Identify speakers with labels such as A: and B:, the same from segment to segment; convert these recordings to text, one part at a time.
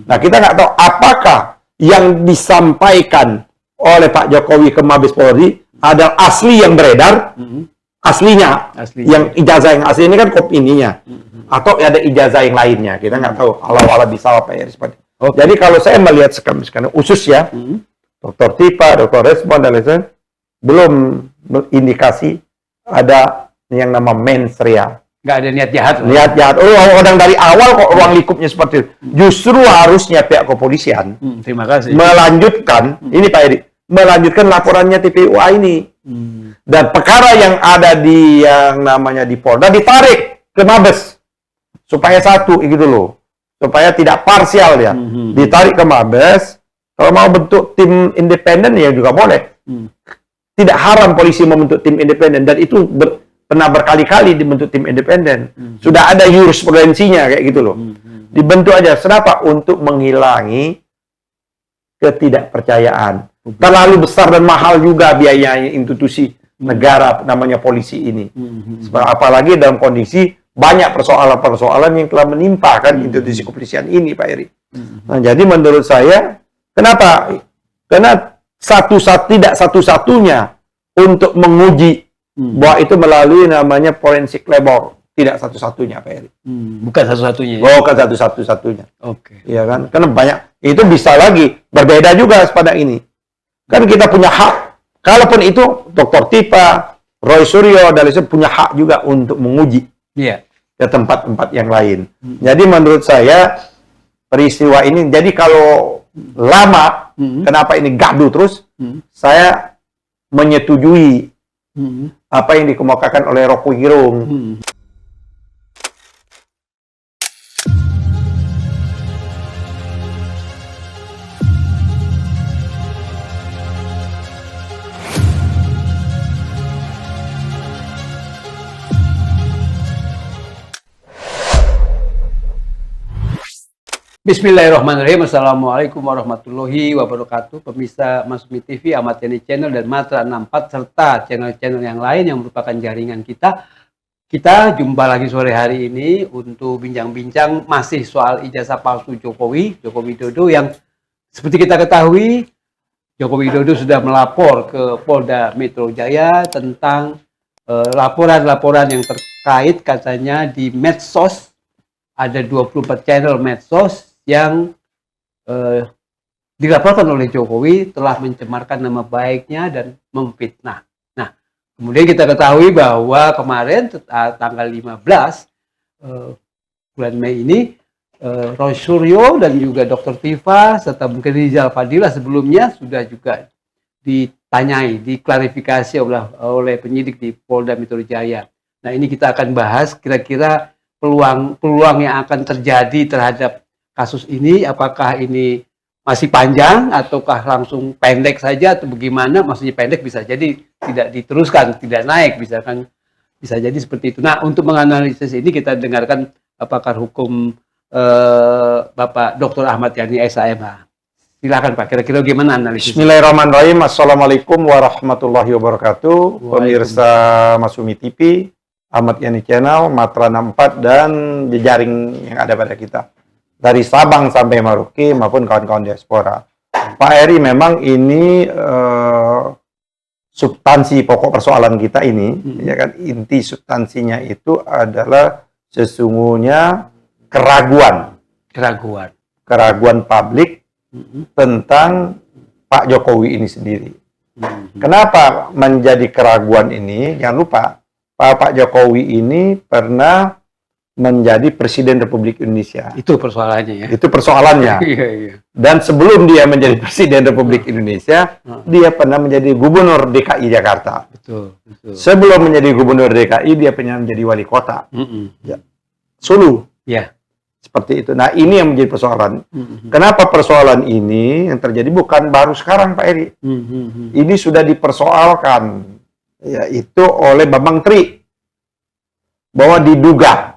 A: Nah, kita nggak tahu apakah yang disampaikan oleh Pak Jokowi ke Mabes Polri adalah asli yang beredar, aslinya, yang ijazah yang asli ini kan kopi ininya, atau ada ijazah yang lainnya, kita nggak tahu. Allah bisa apa ya seperti. Jadi kalau saya melihat sekarang usus ya, Dr. Tifa, Dr. Resmond dan lain-lain belum indikasi ada yang nama mensreal.
B: Nggak ada niat jahat.
A: Niat jahat. Oh, orang dari awal kok ruang lingkupnya seperti itu. Justru harusnya pihak kepolisian
B: terima kasih.
A: melanjutkan, ini Pak Edi, melanjutkan laporannya TPUA ini. Dan perkara yang ada di yang namanya di Polda ditarik ke Mabes supaya satu gitu loh. Supaya tidak parsial ya. Ditarik ke Mabes. Kalau mau bentuk tim independen ya juga boleh. Tidak haram polisi membentuk tim independen, dan itu pernah berkali-kali dibentuk tim independen. Sudah ada jurisprudensinya kayak gitu loh. Dibentuk aja. Kenapa? Untuk menghilangi ketidakpercayaan. Terlalu besar dan mahal juga biayanya institusi negara namanya polisi ini. Apalagi dalam kondisi banyak persoalan-persoalan yang telah menimpa kan institusi kepolisian ini, Pak Eri. Nah, jadi menurut saya, kenapa? Karena tidak satu-satunya untuk menguji bahwa itu melalui namanya forensik labor. Tidak satu-satunya, Pak Eri.
B: Bukan satu-satunya.
A: Bukan satu-satunya.
B: Oke.
A: Iya kan? Karena banyak. Itu bisa lagi. Berbeda juga pada ini. Kan kita punya hak. Kalaupun itu Dr. Tifa, Roy Suryo, dan lain-lain punya hak juga untuk menguji.
B: Iya.
A: Ke tempat-tempat yang lain. Jadi menurut saya, peristiwa ini, jadi kalau lama, kenapa ini gaduh terus, saya menyetujui apa yang dikemukakan oleh Rocky Gerung.
B: Bismillahirrahmanirrahim. Assalamualaikum warahmatullahi wabarakatuh. Pemirsa Masumi TV, Ahmad Yani Channel, dan Matra 64, serta channel-channel yang lain yang merupakan jaringan kita. Kita jumpa lagi sore hari ini untuk bincang-bincang masih soal ijazah palsu Jokowi Widodo, yang seperti kita ketahui, Joko Widodo sudah melapor ke Polda Metro Jaya tentang laporan-laporan yang terkait katanya di medsos. Ada 24 channel medsos yang dilaporkan oleh Jokowi telah mencemarkan nama baiknya dan memfitnah. Nah, kemudian kita ketahui bahwa kemarin tanggal 15 bulan Mei ini, Roy Suryo dan juga Dr. Tifa serta mungkin Rizal Fadila sebelumnya sudah juga ditanyai, diklarifikasi oleh penyidik di Polda Metro Jaya. Nah, ini kita akan bahas kira-kira peluang yang akan terjadi terhadap kasus ini, apakah ini masih panjang ataukah langsung pendek saja atau bagaimana? Maksudnya pendek bisa jadi tidak diteruskan, tidak naik, bisa jadi seperti itu. Nah, untuk menganalisis ini kita dengarkan pakar hukum Bapak Dr. Ahmad Yani SAMH. Silakan Pak, kira-kira gimana analisis?
A: Bismillahirrahmanirrahim. Assalamualaikum warahmatullahi wabarakatuh. Pemirsa Masumi TV, Ahmad Yani Channel, Matra 64, dan jejaring yang ada pada kita. Dari Sabang sampai Merauke maupun kawan-kawan diaspora. Pak Eri, memang ini substansi pokok persoalan kita ini, ya kan, inti substansinya itu adalah sesungguhnya keraguan publik tentang Pak Jokowi ini sendiri. Kenapa menjadi keraguan ini? Jangan lupa, Pak Jokowi ini pernah menjadi Presiden Republik Indonesia.
B: Itu persoalannya ya.
A: Itu persoalannya.
B: Iya.
A: Dan sebelum dia menjadi Presiden Republik Indonesia, dia pernah menjadi Gubernur DKI Jakarta.
B: Betul.
A: Sebelum menjadi Gubernur DKI, dia pernah menjadi Wali Kota. Ya. Sulu.
B: Ya.
A: Seperti itu. Nah, ini yang menjadi persoalan. Kenapa persoalan ini yang terjadi bukan baru sekarang, Pak Eri. Ini sudah dipersoalkan, yaitu oleh Bambang Tri. Bahwa diduga,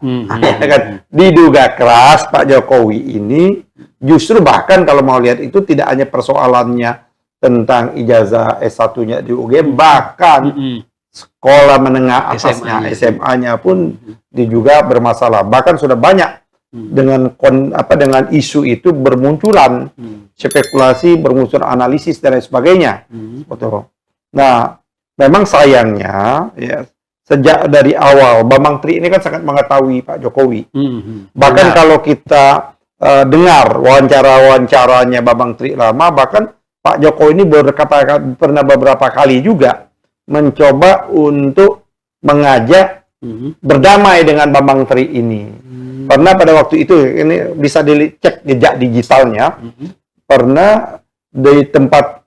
A: diduga keras Pak Jokowi ini, justru bahkan kalau mau lihat itu tidak hanya persoalannya tentang ijazah S1-nya di UGM, bahkan sekolah menengah atasnya, SMA-nya pun juga bermasalah. Bahkan sudah banyak dengan dengan isu itu bermunculan spekulasi, bermunculan analisis dan lain sebagainya. Betul. Nah, memang sayangnya ya sejak dari awal Bambang Tri ini kan sangat mengetahui Pak Jokowi. Bahkan kalau kita dengar wawancara-wawancaranya Bambang Tri lama, bahkan Pak Jokowi ini pernah beberapa kali juga mencoba untuk mengajak berdamai dengan Bambang Tri ini. Pernah pada waktu itu, ini bisa dicek jejak digitalnya, pernah di tempat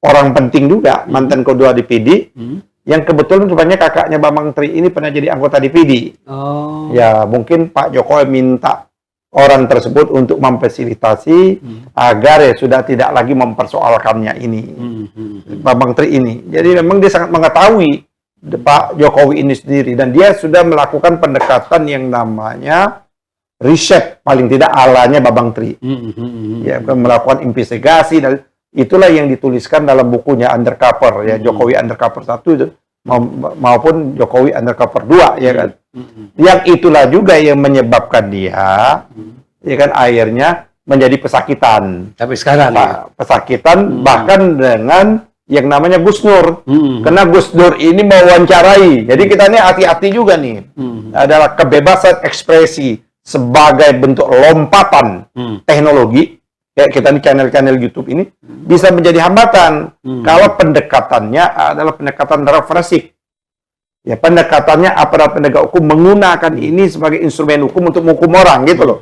A: orang penting juga, mantan ketua DPD, yang kebetulan rupanya kakaknya Bambang Tri ini pernah jadi anggota DPD. Ya, mungkin Pak Jokowi minta orang tersebut untuk memfasilitasi agar ya sudah tidak lagi mempersoalkannya ini, Bambang Tri ini. Jadi memang dia sangat mengetahui Pak Jokowi ini sendiri, dan dia sudah melakukan pendekatan yang namanya riset, paling tidak alanya Bambang Tri. Ya, melakukan investigasi, dan itulah yang dituliskan dalam bukunya Undercover, ya, Jokowi Undercover 1 itu maupun Jokowi Undercover 2, ya kan. Yang itulah juga yang menyebabkan dia ya kan akhirnya menjadi pesakitan.
B: Tapi sekarang
A: pesakitan bahkan dengan yang namanya Gus Nur. Karena Gus Nur ini mewawancarai. Jadi kita ini hati-hati juga nih. Adalah kebebasan ekspresi sebagai bentuk lompatan teknologi. Kayak kita di channel-channel YouTube ini bisa menjadi hambatan kalau pendekatannya adalah pendekatan represif. Ya, pendekatannya aparat penegak hukum menggunakan ini sebagai instrumen hukum untuk menghukum orang, gitu loh.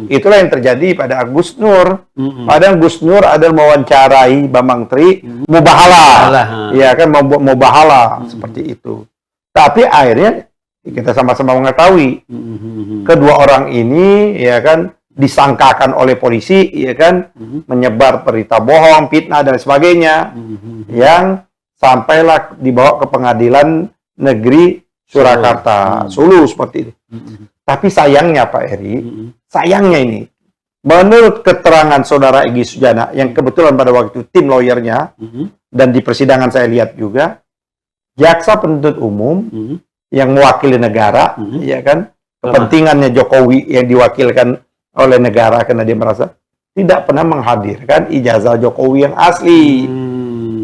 A: Itulah yang terjadi pada Gus Nur. Padahal Gus Nur adalah mewawancarai Bambang Tri, mubahala. Ya kan, mubahala seperti itu. Tapi akhirnya kita sama-sama mengetahui kedua orang ini ya kan disangkakan oleh polisi, ya kan, menyebar berita bohong, fitnah dan sebagainya, yang sampailah dibawa ke pengadilan negeri Surakarta, Sulu seperti itu. Tapi sayangnya Pak Eri, sayangnya ini, menurut keterangan saudara Egy Sujana, yang kebetulan pada waktu itu tim lawyernya, dan di persidangan saya lihat juga, jaksa penuntut umum yang mewakili negara, ya kan, kepentingannya Jokowi yang diwakilkan oleh negara karena dia merasa tidak pernah menghadirkan ijazah Jokowi yang asli.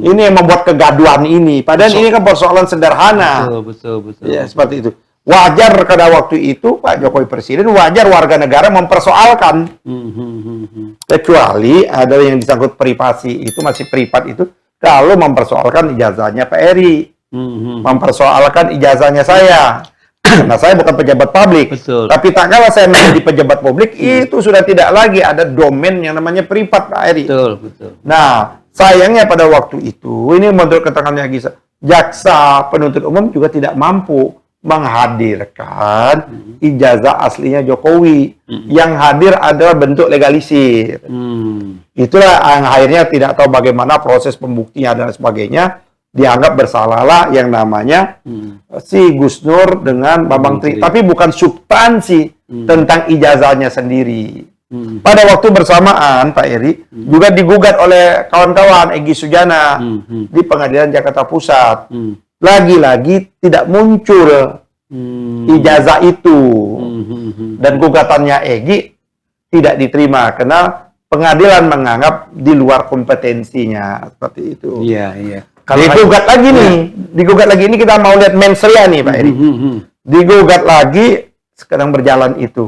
A: Ini yang membuat kegaduhan ini. Padahal ini kan persoalan sederhana.
B: Betul.
A: Ya, seperti itu. Wajar pada waktu itu Pak Jokowi presiden, wajar warga negara mempersoalkan. Kecuali ada yang disangkut privasi, itu masih privat itu, kalau mempersoalkan ijazahnya Pak Eri. Mempersoalkan ijazahnya saya. Nah, saya bukan pejabat publik. Tapi tak kalah saya menjadi pejabat publik, itu sudah tidak lagi ada domain yang namanya privat Pak Eri.
B: Betul.
A: Nah, sayangnya pada waktu itu, ini menurut keterangannya jaksa penuntut umum juga tidak mampu menghadirkan ijazah aslinya Jokowi. Yang hadir adalah bentuk legalisir. Itulah yang akhirnya tidak tahu bagaimana proses pembuktian dan sebagainya, dianggap bersalahlah yang namanya si Gus Nur dengan Bambang Tri. Tapi bukan substansi tentang ijazahnya sendiri. Pada waktu bersamaan Pak Eri juga digugat oleh kawan-kawan Egy Sujana di Pengadilan Jakarta Pusat. Lagi-lagi tidak muncul ijazah itu, dan gugatannya Egy tidak diterima karena pengadilan menganggap di luar kompetensinya, seperti itu.
B: Iya.
A: Digugat lagi nih, digugat lagi ini kita mau lihat mensrea nih Pak Eri. Digugat lagi, sekarang berjalan itu.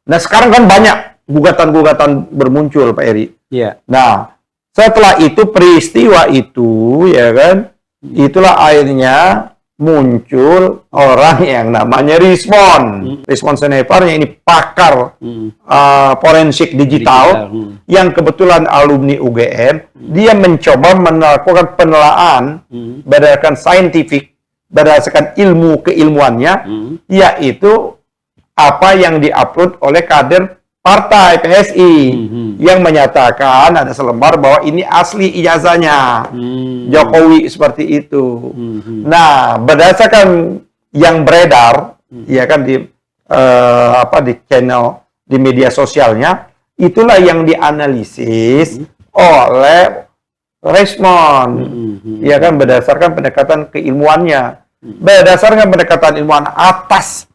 A: Nah sekarang kan banyak gugatan-gugatan bermuncul Pak Eri.
B: Iya.
A: Nah setelah itu peristiwa itu ya kan, itulah akhirnya muncul orang yang namanya Rizwan Senepar, yang ini pakar forensik digital, yang kebetulan alumni UGM. Dia mencoba melakukan penelaahan berdasarkan saintifik, berdasarkan ilmu keilmuannya, yaitu apa yang diupload oleh kader partai PSI yang menyatakan ada selembar bahwa ini asli ijazahnya Jokowi, seperti itu. Nah, berdasarkan yang beredar ya kan di di channel di media sosialnya, itulah yang dianalisis oleh Rizwan, ya kan, berdasarkan pendekatan keilmuannya, berdasarkan pendekatan ilmuwan atas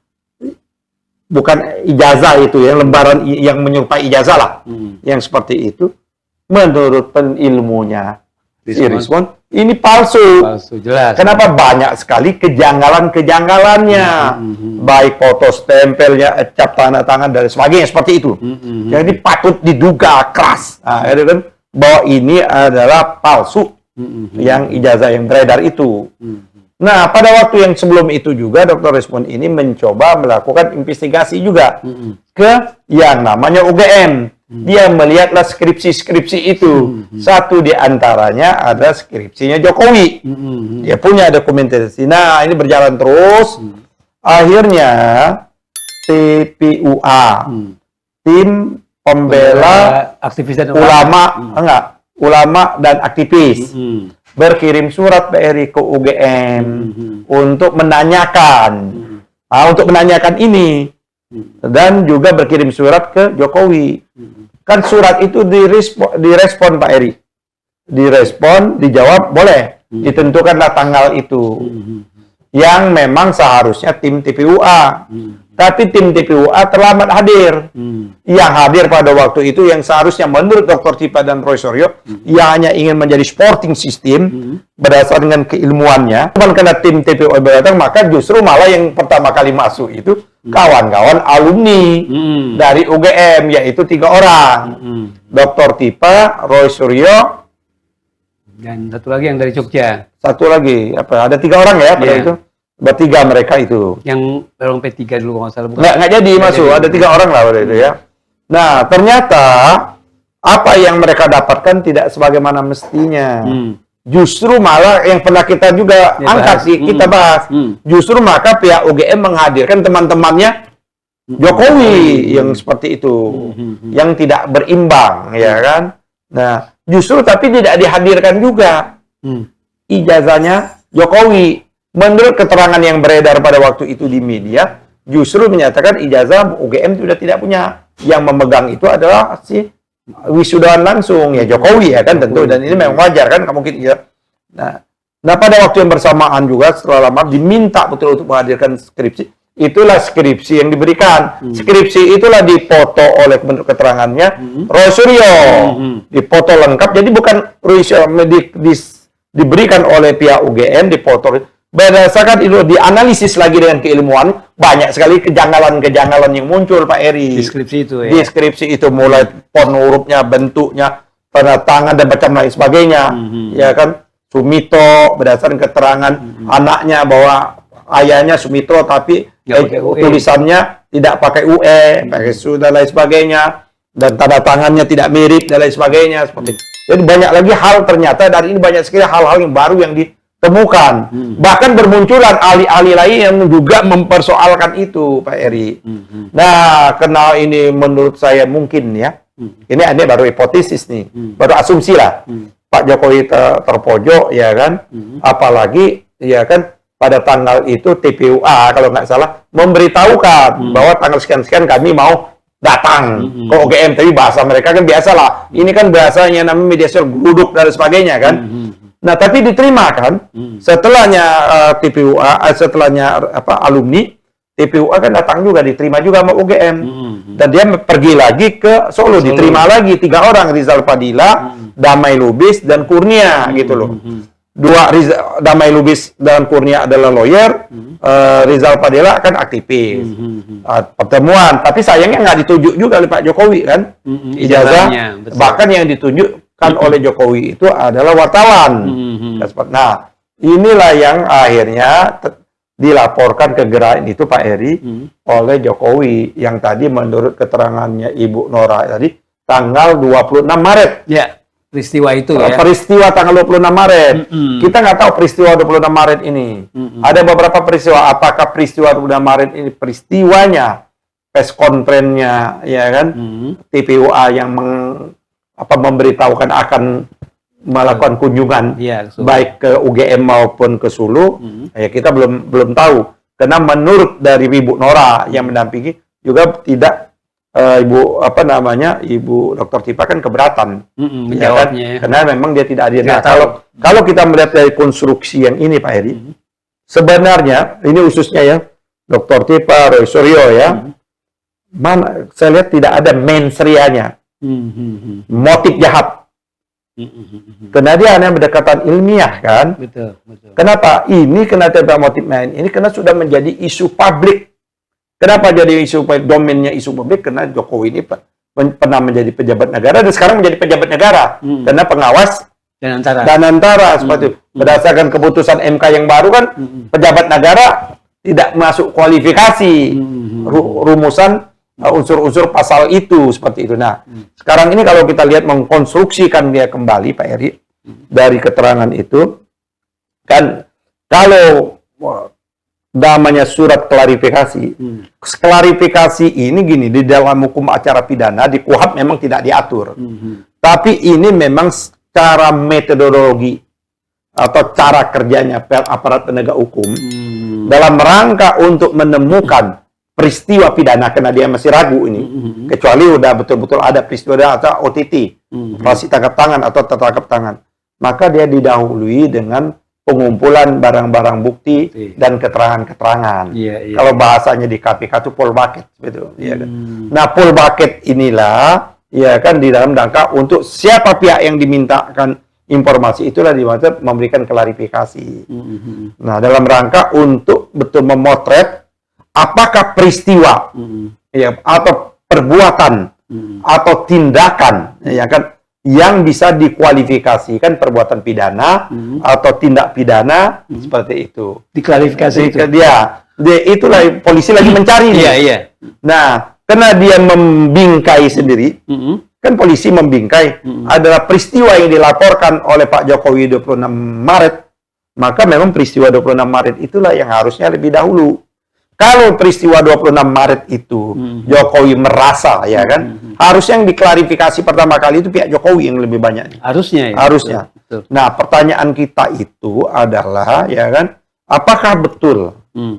A: bukan ijazah itu ya, lembaran yang menyerupai ijazah lah, yang seperti itu, menurut penilmunya si Rizwan, ini palsu.
B: Palsu, jelas.
A: Kenapa? Banyak sekali kejanggalan-kejanggalannya, baik foto stempelnya, cap tanda tangan dan sebagainya seperti itu. Jadi patut diduga keras, kan, bahwa ini adalah palsu yang ijazah yang beredar itu. Nah, pada waktu yang sebelum itu juga Dr. Rizwan ini mencoba melakukan investigasi juga ke yang namanya UGM. Dia melihatlah skripsi-skripsi itu. Satu di antaranya ada skripsinya Jokowi. Dia punya dokumentasi. Nah, ini berjalan terus. Akhirnya TPUA, Tim Pembela
B: Aktivis dan
A: Ulama dan Aktivis, berkirim surat PRI ke UGM untuk menanyakan, ini. Dan juga berkirim surat ke Jokowi. Kan surat itu direspon Pak Eri. Direspon, dijawab, boleh. Ditentukanlah tanggal itu. Yang memang seharusnya tim TPUA. Tapi tim TPUA terlambat hadir. Yang hadir pada waktu itu yang seharusnya menurut Dr. Tipa dan Roy Suryo, ia hanya ingin menjadi supporting system berdasarkan dengan keilmuannya. Cuman karena tim TPUA datang, maka justru malah yang pertama kali masuk itu kawan-kawan alumni dari UGM, yaitu 3 orang. Dr. Tipa, Roy Suryo,
B: dan satu lagi yang dari Jogja.
A: Satu lagi, ada 3 orang ya pada itu. Bertiga mereka itu.
B: Yang orang P3 dulu kalau nggak salah.
A: Nggak jadi masuk, ada 3 orang lah pada itu ya. Nah, ternyata apa yang mereka dapatkan tidak sebagaimana mestinya. Justru malah yang pernah kita juga angkat, kita bahas. Justru maka pihak UGM menghadirkan teman-temannya Jokowi yang seperti itu, yang tidak berimbang, ya kan? Nah, justru tapi tidak dihadirkan juga ijazahnya Jokowi. Menurut keterangan yang beredar pada waktu itu di media, justru menyatakan ijazah UGM sudah tidak punya. Yang memegang itu adalah si wisudawan langsung, ya Jokowi ya kan tentu. Dan ini memang wajar kan, mungkin ya. Nah, pada waktu yang bersamaan juga setelah lama diminta betul untuk menghadirkan skripsi. Itulah skripsi yang diberikan. Skripsi itulah dipoto oleh menurut keterangannya Roy Suryo. Dipoto lengkap. Jadi bukan Roy Suryo diberikan oleh pihak UGM, dipoto. Berdasarkan itu dianalisis lagi dengan keilmuan, banyak sekali kejanggalan-kejanggalan yang muncul Pak Eri.
B: Deskripsi itu ya.
A: Deskripsi itu mulai font hurufnya, bentuknya, tanda tangan dan macam lain sebagainya. Ya kan? Sumito berdasarkan keterangan anaknya bahwa ayahnya Sumitro tapi tulisannya tidak pakai UE, pakai su dan lain sebagainya, dan tanda tangannya tidak mirip dan lain sebagainya seperti itu. Jadi banyak lagi hal ternyata dari ini banyak sekali hal-hal yang baru yang ditemukan. Bahkan bermunculan ahli-ahli lain yang juga mempersoalkan itu, Pak Eri. Nah, karena ini menurut saya mungkin ya, ini baru hipotesis nih, baru asumsi lah. Pak Jokowi terpojok, ya kan? Apalagi, ya kan, pada tanggal itu TPUA, kalau nggak salah, memberitahukan bahwa tanggal sekian-sekian kami mau datang ke UGM. Tapi bahasa mereka kan biasa lah. Ini kan bahasanya namanya media sosial, gluduk dan sebagainya kan. Nah, tapi diterima kan, setelahnya TPUA, setelahnya alumni, TPUA kan datang juga, diterima juga sama UGM. Dan dia pergi lagi ke Solo, diterima lagi 3 orang, Rizal Fadila, Damai Lubis, dan Kurnia, gitu loh. Damai Lubis dan Kurnia adalah lawyer, Rizal Fadila kan aktivis. Pertemuan, tapi sayangnya nggak ditunjuk juga oleh Pak Jokowi kan, ijazah. Bahkan yang ditunjukkan oleh Jokowi itu adalah wartawan. Nah, inilah yang akhirnya dilaporkan ke Gerain itu Pak Eri oleh Jokowi, yang tadi menurut keterangannya Ibu Nora tadi tanggal 26 Maret.
B: Ya, peristiwa itu ya.
A: Peristiwa tanggal 26 Maret. Kita nggak tahu peristiwa 26 Maret ini. Ada beberapa peristiwa. Apakah peristiwa 26 Maret ini peristiwanya press conference-nya, ya kan? TPUA yang memberitahukan akan melakukan kunjungan baik ke UGM maupun ke Solo, ya kita belum tahu. Karena menurut dari Ibu Nora yang mendampingi juga tidak Ibu Dr. Tipa kan keberatan, ya kan? Karena memang dia tidak hadir. Nah, kalau kita melihat dari konstruksi yang ini Pak Heri, sebenarnya ini khususnya ya Dr. Tipa, Roy Suryo ya, mana saya lihat tidak ada mens reanya, motif jahat. Karena dia hanya pendekatan ilmiah kan.
B: Betul, betul.
A: Kenapa? Ini kena tembak motif main ini karena sudah menjadi isu publik. Kenapa jadi isu domainnya isu publik? Karena Jokowi ini pernah menjadi pejabat negara dan sekarang menjadi pejabat negara. Karena pengawas dan antara seperti itu. Berdasarkan keputusan MK yang baru kan, pejabat negara tidak masuk kualifikasi rumusan unsur-unsur pasal itu seperti itu. Nah, sekarang ini kalau kita lihat mengkonstruksikan dia kembali, Pak Eri, dari keterangan itu, kan kalau namanya surat klarifikasi, klarifikasi ini gini, di dalam hukum acara pidana, di KUHP memang tidak diatur. Tapi ini memang secara metodologi atau cara kerjanya aparat penegak hukum dalam rangka untuk menemukan peristiwa pidana, karena dia masih ragu ini, kecuali udah betul-betul ada peristiwa atau OTT, operasi tangkap tangan atau tertangkap tangan, maka dia didahului dengan pengumpulan barang-barang bukti dan keterangan-keterangan. Kalau bahasanya di KPK itu full bucket, betul. Ya kan? Nah, full bucket inilah, ya kan, di dalam rangka untuk siapa pihak yang dimintakan informasi itulah dimaksud memberikan klarifikasi. Nah, dalam rangka untuk betul memotret apakah peristiwa ya, atau perbuatan atau tindakan ya kan yang bisa dikualifikasikan perbuatan pidana atau tindak pidana seperti itu.
B: Diklarifikasi itu.
A: Dia itulah polisi lagi mencari.
B: Iya.
A: Nah, karena dia membingkai sendiri, kan polisi membingkai adalah peristiwa yang dilaporkan oleh Pak Jokowi 26 Maret, maka memang peristiwa 26 Maret itulah yang harusnya lebih dahulu. Kalau peristiwa 26 Maret itu Jokowi merasa, ya kan, harusnya yang diklarifikasi pertama kali itu pihak Jokowi yang lebih banyak.
B: Harusnya ya.
A: Harusnya.
B: Betul.
A: Nah, pertanyaan kita itu adalah, ya kan, apakah betul,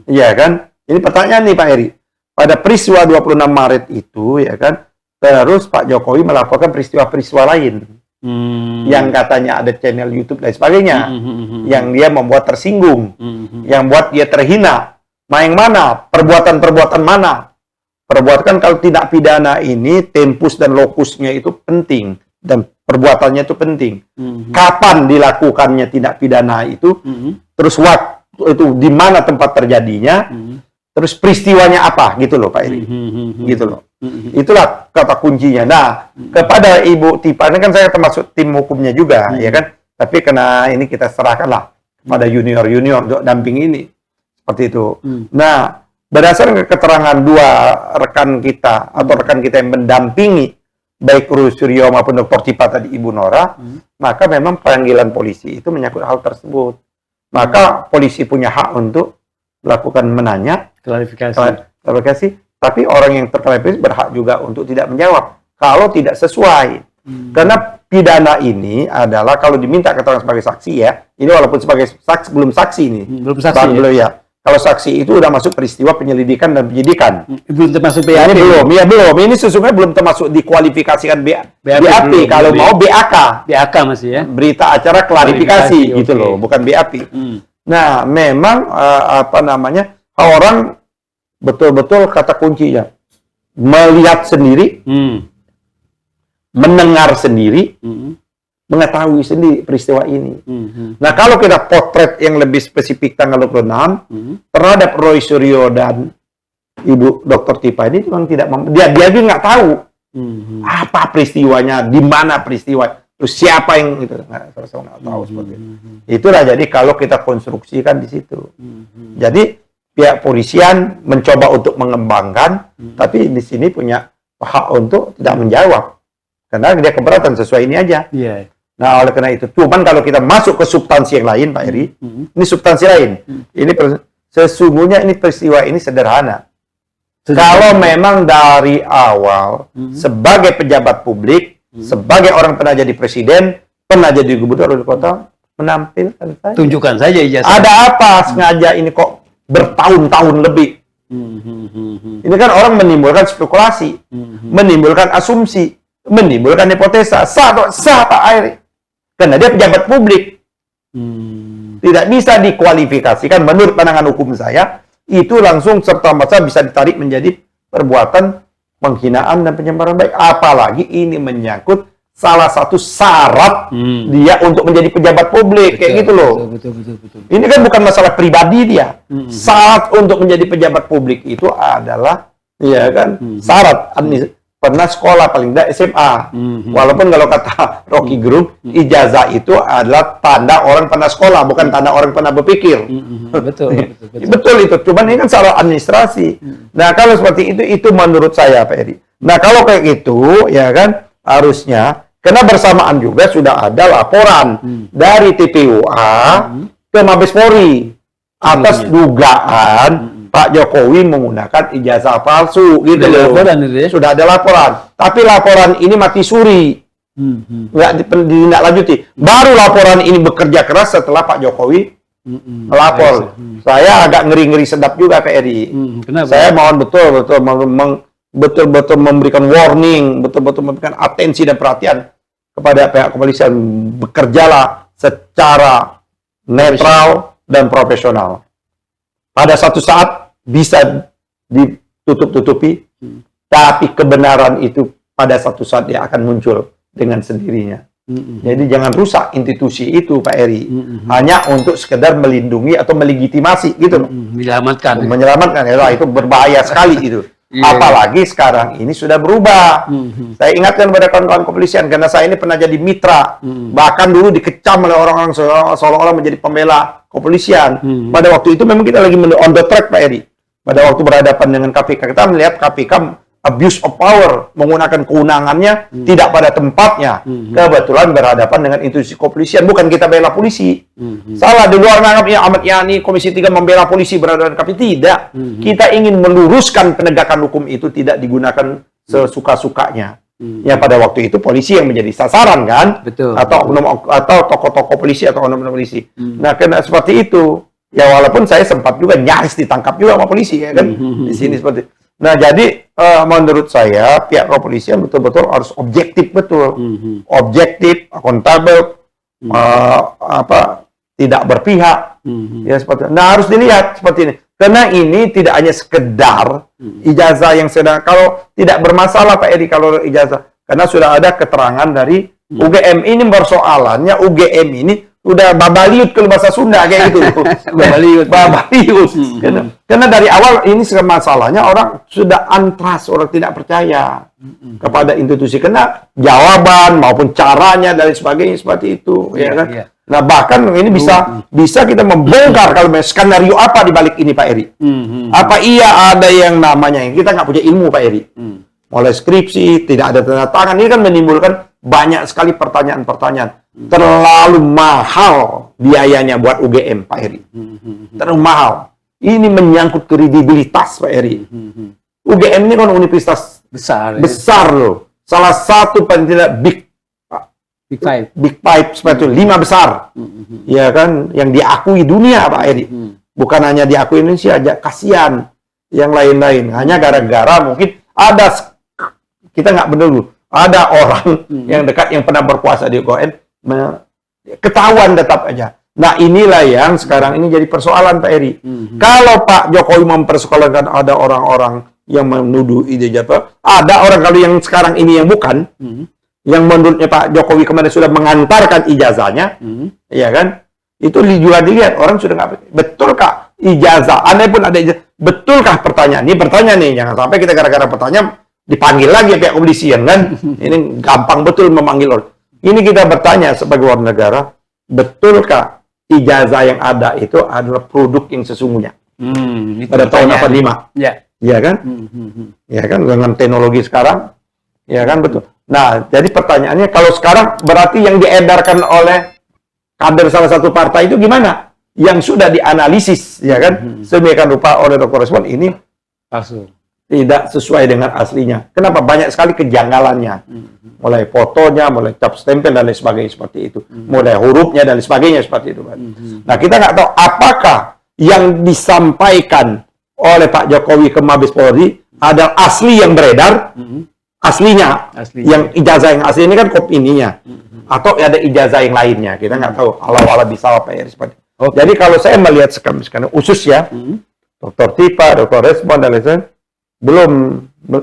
A: ya kan, ini pertanyaan nih Pak Eri, pada peristiwa 26 Maret itu, ya kan, terus Pak Jokowi melaporkan peristiwa-peristiwa lain yang katanya ada channel YouTube dan sebagainya, yang dia membuat tersinggung, yang buat dia terhina. Nah, yang mana? Perbuatan-perbuatan mana? Perbuatan kalau tidak pidana ini, tempus dan lokusnya itu penting. Dan perbuatannya itu penting. Kapan dilakukannya tindak pidana itu, terus waktu itu, di mana tempat terjadinya, terus peristiwanya apa, gitu loh Pak Eri. Gitu loh. Itulah kata kuncinya. Nah, kepada Ibu Tipa, ini kan saya termasuk tim hukumnya juga, ya kan? Tapi karena ini kita serahkanlah kepada junior-junior untuk damping ini. Seperti itu. Nah, berdasarkan keterangan dua rekan kita atau rekan kita yang mendampingi baik Suryo maupun Dr. Tipa tadi Ibu Nora, maka memang panggilan polisi itu menyangkut hal tersebut. Maka polisi punya hak untuk melakukan menanya, klarifikasi, tapi orang yang terklarifikasi berhak juga untuk tidak menjawab kalau tidak sesuai. Karena pidana ini adalah kalau diminta keterangan sebagai saksi ya, ini walaupun sebagai saksi belum saksi ini.
B: Belum saksi
A: ya. Kalau saksi itu udah masuk peristiwa penyelidikan dan penyidikan.
B: Belum termasuk BAP.
A: Ini belum. Ini sesungguhnya belum termasuk dikualifikasikan BAP. Kalau mau BAK.
B: BAK masih ya.
A: Berita acara klarifikasi gitu loh, bukan BAP. Nah, memang apa namanya? Orang betul-betul kata kuncinya melihat sendiri, mendengar sendiri, mengetahui sendiri peristiwa ini. Nah, kalau kita potret yang lebih spesifik tanggal 26 terhadap Roy Suryo dan Ibu Dr. Tipa ini memang tidak dia juga nggak tahu apa peristiwanya, di mana peristiwa, terus siapa yang itu nggak tahu seperti itu. Itulah jadi kalau kita konstruksikan di situ. Jadi pihak polisian mencoba untuk mengembangkan, tapi di sini punya hak untuk tidak menjawab karena dia keberatan sesuai ini aja. Nah, oleh karena itu, cuman kalau kita masuk ke substansi yang lain, Pak Eri, ini substansi lain. Ini sesungguhnya ini peristiwa ini sederhana. Kalau memang dari awal sebagai pejabat publik, sebagai orang pernah jadi presiden, pernah jadi gubernur wali kota, menampilkan saja.
B: Tunjukkan saja ijazah.
A: Ada apa sengaja ini kok bertahun-tahun lebih? Ini kan orang menimbulkan spekulasi, menimbulkan asumsi, menimbulkan hipotesa. Sah Pak Eri. Karena dia pejabat publik. Tidak bisa dikualifikasikan menurut pandangan hukum saya, itu langsung serta-merta bisa ditarik menjadi perbuatan penghinaan dan pencemaran baik. Apalagi ini menyangkut salah satu syarat dia untuk menjadi pejabat publik, kayak gitu loh.
B: Betul.
A: Ini kan bukan masalah pribadi dia. Syarat untuk menjadi pejabat publik itu adalah, ya kan, syarat pernah sekolah paling tidak SMA. Walaupun kalau kata Rocky Gerung, ijazah itu adalah tanda orang pernah sekolah, bukan tanda orang pernah berpikir.
B: Betul.
A: Betul itu. Cuman ini kan salah administrasi. Nah, kalau seperti itu menurut saya, Pak Eri. Nah, kalau kayak gitu, ya kan, harusnya, karena bersamaan juga sudah ada laporan dari TPUA ke Mabes Polri atas dugaan Pak Jokowi menggunakan ijazah palsu, gitu loh. Sudah ada laporan. Tapi laporan ini mati suri. Nggak ditindaklanjuti. Baru laporan ini bekerja keras setelah Pak Jokowi melapor. Saya agak ngeri-ngeri sedap juga, Pak Eri. Saya mohon betul-betul memberikan warning, betul-betul memberikan atensi dan perhatian kepada pihak kepolisian. Bekerjalah secara netral dan profesional. Pada satu saat bisa ditutup-tutupi, tapi kebenaran itu pada satu saat dia akan muncul dengan sendirinya. Jadi jangan rusak institusi itu, Pak Eri. Hanya untuk sekedar melindungi atau melegitimasi gitu. Menyelamatkan ya, itu berbahaya sekali itu. Apalagi sekarang ini sudah berubah. Saya ingatkan kepada kawan-kawan kepolisian, karena saya ini pernah jadi mitra. Bahkan dulu dikecam oleh orang-orang seolah-olah menjadi pembela kepolisian. Pada waktu itu memang kita lagi on the track, Pak Eri. Pada waktu berhadapan dengan KPK, kita melihat KPK abuse of power, menggunakan kewenangannya tidak pada tempatnya. Kebetulan berhadapan dengan institusi kepolisian, bukan kita bela polisi. Salah di luar menganggapnya Ahmad Yani Komisi 3 membela polisi berhadapan KPK. Tidak. Kita ingin meluruskan penegakan hukum itu tidak digunakan sesuka-sukanya. Ya pada waktu itu polisi yang menjadi sasaran kan? Atau tokoh-tokoh polisi atau oknum polisi. Nah, karena seperti itu, ya walaupun saya sempat juga nyaris ditangkap juga sama polisi ya kan. Di sini seperti. Nah, jadi menurut saya pihak kepolisian betul-betul harus objektif betul. Objektif, akuntabel, tidak berpihak. Ya seperti. Nah, harus dilihat seperti ini. Karena ini tidak hanya sekedar ijazah yang sedang, kalau tidak bermasalah Pak Edi kalau ijazah, karena sudah ada keterangan dari UGM. Ini persoalannya UGM ini udah babaliut kalau bahasa Sunda kayak gitu. babaliut. Karena dari awal ini masalahnya orang sudah untrust, orang tidak percaya kepada institusi. Karena jawaban maupun caranya dan sebagainya seperti itu, ya kan? Nah, bahkan ini bisa kita membongkar kalau skenario apa di balik ini, Pak Eri. Apa iya ada yang namanya, kita nggak punya ilmu, Pak Eri. Mulai skripsi, tidak ada tanda tangan, ini kan menimbulkan banyak sekali pertanyaan-pertanyaan. Terlalu mahal biayanya buat UGM, Pak Eri. Terlalu mahal. Ini menyangkut kredibilitas, Pak Eri. UGM ini kan universitas besar loh. Salah satu paling tidak Big Five seperti itu, 5 besar. Ya kan, yang diakui dunia, Pak Eri. Bukan hanya diakui Indonesia aja, kasihan yang lain-lain. Hanya gara-gara mungkin ada, kita nggak benar dulu, ada orang yang dekat yang pernah berkuasa di UGM, ketahuan tetap aja. Nah, inilah yang sekarang ini jadi persoalan, Pak Eri. Kalau Pak Jokowi mempersoalkan ada orang-orang yang menuduh ide jatuh, ada orang kalau yang sekarang ini yang bukan, yang menurutnya Pak Jokowi kemarin sudah mengantarkan ijazahnya, ya kan? Itu juga dilihat orang sudah nggak betulkah ijazah? Andai pun ada ijazah, betulkah pertanyaan? Ini pertanyaan nih, jangan sampai kita gara-gara pertanyaan dipanggil lagi pihak kepolisian kan? Ini gampang betul memanggil orang. Ini kita bertanya sebagai warga negara, betulkah ijazah yang ada itu adalah produk yang sesungguhnya? Pada tahun 85, ya kan? Ya kan, dengan teknologi sekarang, ya kan betul. Nah, jadi pertanyaannya, kalau sekarang berarti yang diedarkan oleh kader salah satu partai itu gimana? Yang sudah dianalisis, ya kan? Sedemikian rupa oleh Dr. Resmond, ini palsu, tidak sesuai dengan aslinya. Kenapa? Banyak sekali kejanggalannya. Mulai fotonya, mulai cap stempel dan lain sebagainya seperti itu. Mulai hurufnya dan lain sebagainya seperti itu. Nah, kita nggak tahu apakah yang disampaikan oleh Pak Jokowi ke Mabes Polri adalah asli yang beredar, aslinya, yang ijazah yang asli ini kan kopi ininya, atau ada ijazah yang lainnya, kita nggak tahu. Allah bisa apa ya seperti. Jadi kalau saya melihat sekarang usus ya, Dr. Tifa, Dr. Resmond dan lain-lain belum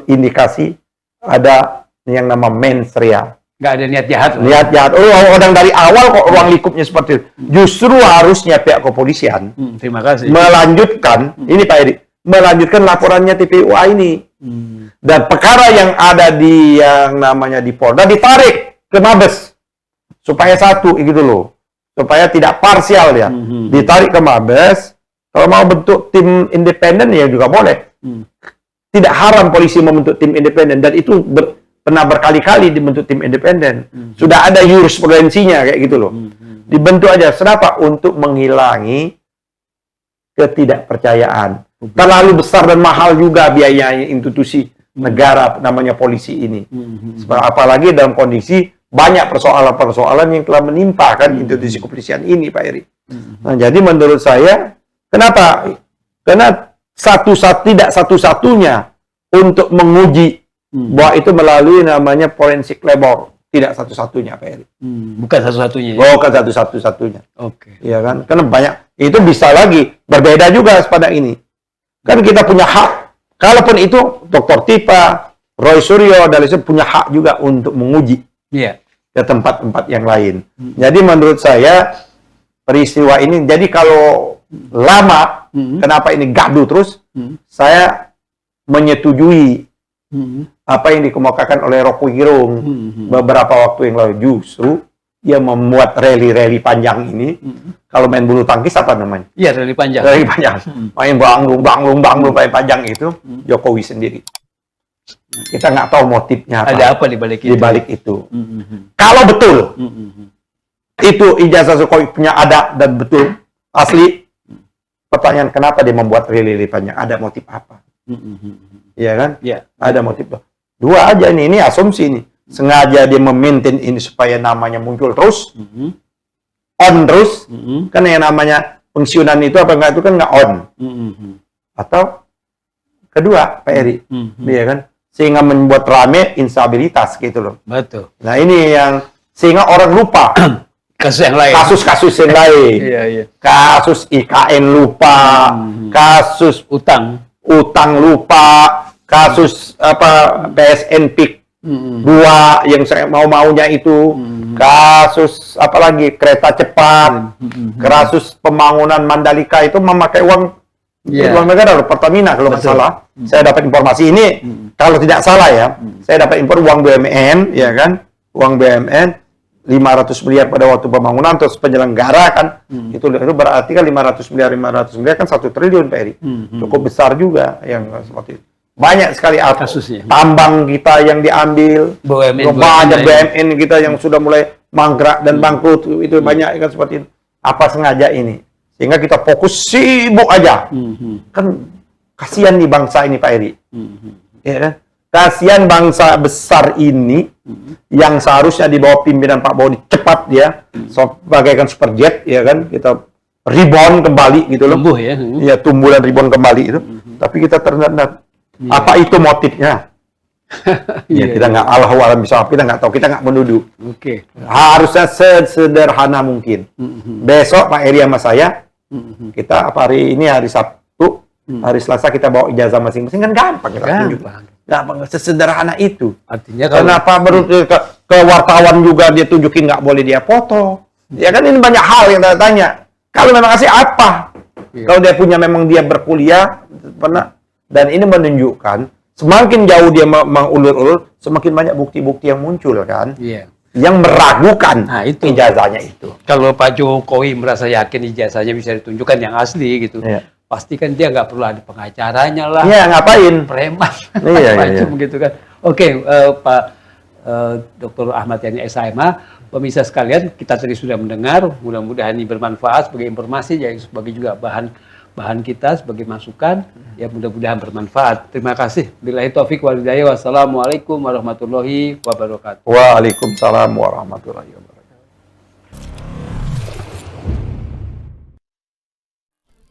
A: indikasi ada yang nama mens rea.
B: Nggak ada niat jahat lah.
A: Niat jahat. Oh, orang dari awal kok ruang lingkupnya seperti itu. Justru harusnya pihak kepolisian
B: Terima kasih.
A: melanjutkan, ini Pak Eri, melanjutkan laporannya TPUA ini. Dan perkara yang ada di yang namanya di Polda ditarik ke Mabes. Supaya satu, gitu loh. Supaya tidak parsial ya. Ditarik ke Mabes. Kalau mau bentuk tim independen ya juga boleh. Tidak haram polisi membentuk tim independen. Dan itu pernah berkali-kali dibentuk tim independen. Sudah ada jurisprudensinya kayak gitu loh. Dibentuk aja. Kenapa? Untuk menghilangi ketidakpercayaan. Terlalu besar dan mahal juga biayanya institusi negara namanya polisi ini. Apalagi dalam kondisi banyak persoalan-persoalan yang telah menimpa kan institusi kepolisian ini, Pak Eri. Nah, jadi menurut saya, kenapa? Karena tidak satu-satunya untuk menguji bahwa itu melalui namanya forensic labor. Tidak satu-satunya, Pak Eri.
B: Bukan satu-satunya. Ya?
A: Bukan satu-satunya.
B: Oke.
A: Iya kan? Karena banyak. Itu bisa lagi. Berbeda juga pada ini. Kan kita punya hak. Kalaupun itu Dr. Tifa, Roy Suryo, dan lain punya hak juga untuk menguji.
B: Iya.
A: Ke tempat-tempat yang lain. Jadi menurut saya peristiwa ini, jadi kalau lama, kenapa ini gaduh terus, saya menyetujui apa yang dikemukakan oleh Rocky Gerung beberapa waktu yang lalu. Justru dia membuat rally-rally panjang ini. Kalau main bulu tangkis apa namanya?
B: Iya, rally panjang.
A: Rally panjang. Main banglung main panjang itu Jokowi sendiri. Kita nggak tahu motifnya apa.
B: Ada apa di balik itu?
A: Di balik itu. Kalau betul itu ijazah Jokowi punya ada dan betul asli, pertanyaan kenapa dia membuat rally panjang? Ada motif apa? Iya kan?
B: Iya.
A: Ada motif. Dua aja nih, ini asumsi nih. Sengaja dia memaintain ini supaya namanya muncul terus, on terus, kan yang namanya pensiunan itu apa enggak itu kan nggak on. Atau kedua, Pak Eri, iya kan? Sehingga membuat rame instabilitas gitu loh.
B: Betul.
A: Nah ini yang sehingga orang lupa
B: Kasus yang lain.
A: kasus-kasus yang lain.
B: Iya, iya.
A: Kasus IKN lupa, kasus
B: Utang.
A: lupa, kasus apa PSN PIK 2 yang saya maunya itu, kasus apalagi kereta cepat, kasus pembangunan Mandalika itu memakai uang uang negara loh, Pertamina kalau nggak salah. Saya dapat informasi ini, kalau tidak salah ya, saya dapat info uang BUMN, ya kan, uang BUMN 500 miliar pada waktu pembangunan, terus penyelenggara kan, itu berarti kan 500 miliar kan 1 triliun Pak Eri. Cukup besar juga yang seperti itu. Banyak sekali
B: kasusnya.
A: Tambang kita yang diambil, banyak BUMN kita yang sudah mulai mangkrak dan bangkrut, itu banyak kan seperti itu. Apa sengaja ini? Sehingga kita fokus sibuk aja. Kan kasihan nih bangsa ini Pak Eri. Ya kan? Kasihan bangsa besar ini yang seharusnya di bawah pimpinan Pak Bodi cepat dia bagaikan superjet ya kan, kita rebound kembali gitu loh.
B: Tumbuh ya.
A: Ya tumbuh dan rebound kembali itu. Tapi kita ternyata apa itu motifnya? Ya kita nggak Allah bisa, kita nggak tahu, kita nggak menuduh.
B: Oke.
A: Harusnya sederhana mungkin. Besok Pak Eri sama saya kita apa hari ini hari Sabtu, hari Selasa kita bawa ijazah masing-masing kan gampang kita tunjuk. Gampang, sesederhana itu.
B: Artinya kalau
A: Kenapa baru ke wartawan juga dia tunjukin nggak boleh dia foto? Ya kan ini banyak hal yang tanya. Kalau memang kasih apa? Kalau dia punya memang dia berkuliah pernah, dan ini menunjukkan semakin jauh dia mengulur-ulur, semakin banyak bukti-bukti yang muncul kan, yang meragukan ijazahnya itu.
B: Kalau Pak Jokowi merasa yakin ijazahnya bisa ditunjukkan yang asli gitu, pasti kan dia nggak perlu ada pengacaranya lah.
A: Iya, ngapain?
B: Preman, macam gitu kan. Oke, Pak Dr. Ahmad Yani SHMH, pemirsa sekalian, kita tadi sudah mendengar, mudah-mudahan ini bermanfaat sebagai informasi, ya, sebagai juga bahan kita sebagai masukan, ya mudah-mudahan bermanfaat. Terima kasih. Billahi taufik wal hidayah. Wassalamualaikum warahmatullahi wabarakatuh.
A: Waalaikumsalam warahmatullahi wabarakatuh.